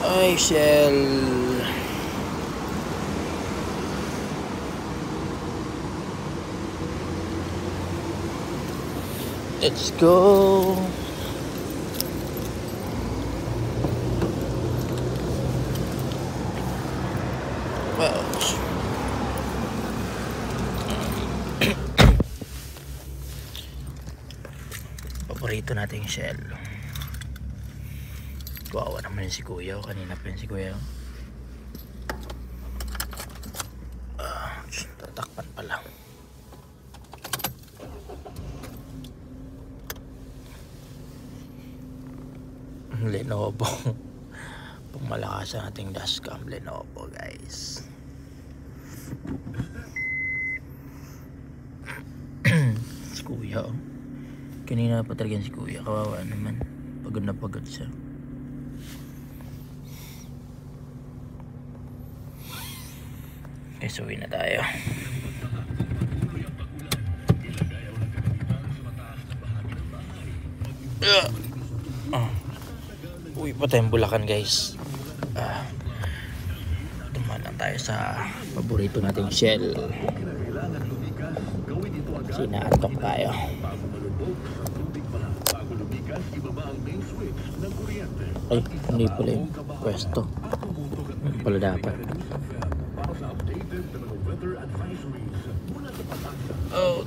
Ay, Shell. Let's go. Well, paborito natin yung Shell. Kawawa naman si Kuya. Kanina pa yun si Kuya. Tatakpan pa lang. Lenovo. Pang malakas ang ating dashcam Lenovo, guys. Si Kuya, oh. Kanina pa talaga si Kuya. Kawawa naman. Pagod na pagod siya. Okay, so uwi na tayo. Uwi pa tayong Bulacan, guys. Dumaan lang tayo sa paborito nating Shell. Kasi naantok tayo. Ay, hindi pala yung pwesto. Hindi pala dapat. Oh.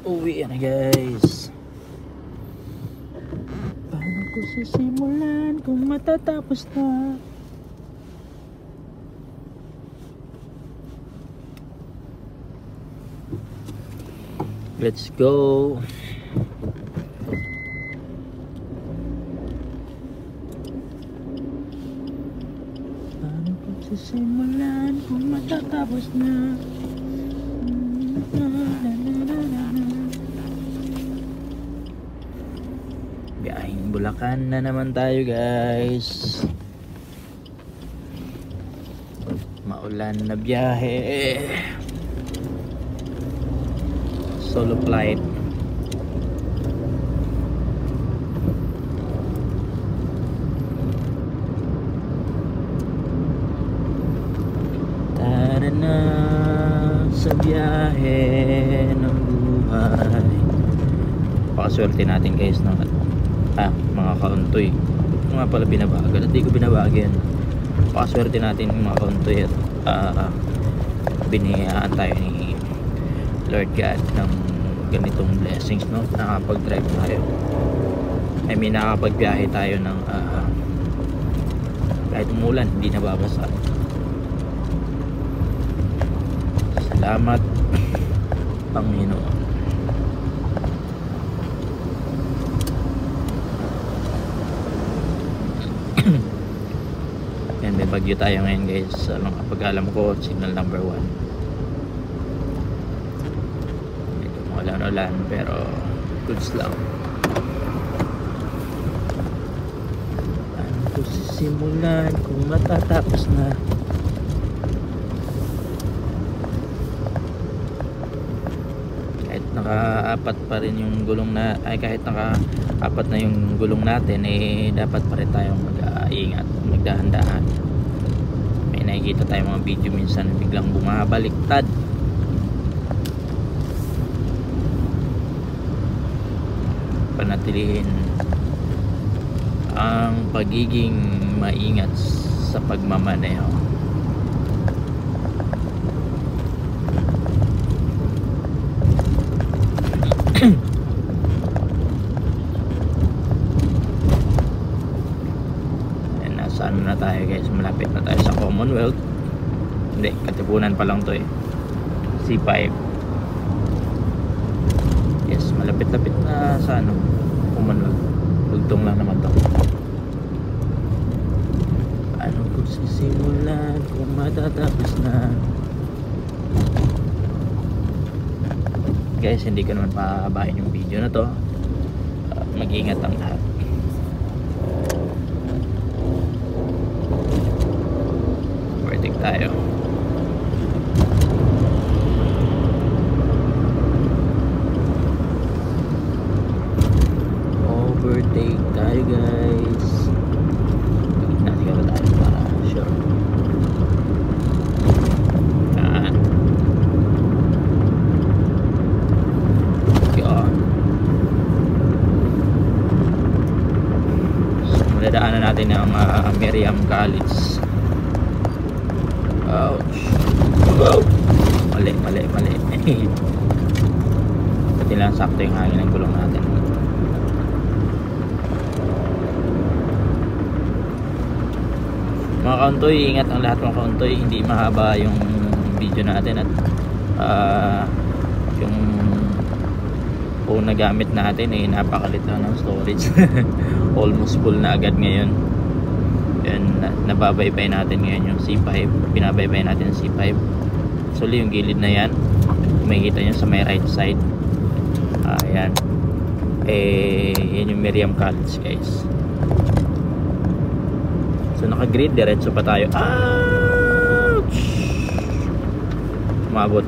Uwi na, guys. Paano ko sisimulan kung matatapos na? Let's go. Paano ko sisimulan kung matatapos na? Biyahing Bulacan na naman tayo, guys. Maulan na biyahe. Solo flight. Tara na sa biyahe ng buhay. Pakaswerte natin, guys, ng mga kauntoy. Ito nga pala binabagal. At di ko binabago yan. Pakaswerte natin yung mga kauntoy. At biniyaan tayo ni Lord God ng ganitong blessings, no? Nakapag-drive tayo. I mean, nakapagbiyahe tayo ng kahit umulan, hindi nababasa. Salamat, Panginoon. Yan, may bagyo tayo ngayon, guys. Pag alam ko, signal number 1. Ito, ulan pero goods lang. Paano ko sisimulan kung matatapos na? Kahit naka-apat pa rin yung gulong na, kahit naka-apat na yung gulong natin, dapat pa rin tayong mag-iingat, magdahan-dahan. May nakikita tayong mga video minsan biglang bumabaliktad. Panatilihin ang pagiging maingat sa pagmamaneho. Nasa ano na tayo, guys, malapit na tayo sa Commonwealth. Hindi, Katipunan pa lang to C5. Yes, malapit-lapit na sa Commonwealth. Dugtong lang naman to. Paano ko sisimulan kung matatapos na? Guys, hindi ko naman pahabain yung video na to. mag-ingat ang lahat. Overtake tayo. Overtake tayo guys. Siguro tayo para sure. Yan. Yan. So, madadaanan natin ang Miriam College. Ouch. Wow. Mali. Pati lang sakto yung hangin ng gulong natin. Mga kauntoy, ingat ang lahat mga kauntoy. Hindi mahaba yung video natin at yung phone na gamit natin napakalit lang ng storage. Almost full na agad ngayon. Yan, nababaybay natin ngayon yung C5. Binabaybay natin yung C5. So yung gilid na yan, makikita nyo sa may right side. Ayan. Yan yung Miriam College guys. So naka-grid, diretso pa tayo. Ouch! Umabot.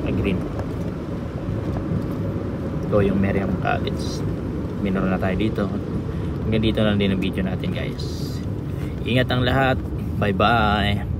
Naka-green. Ito yung Miriam College. Minor na tayo dito. Hanggang dito na din ang video natin guys. Ingat ang lahat. Bye bye.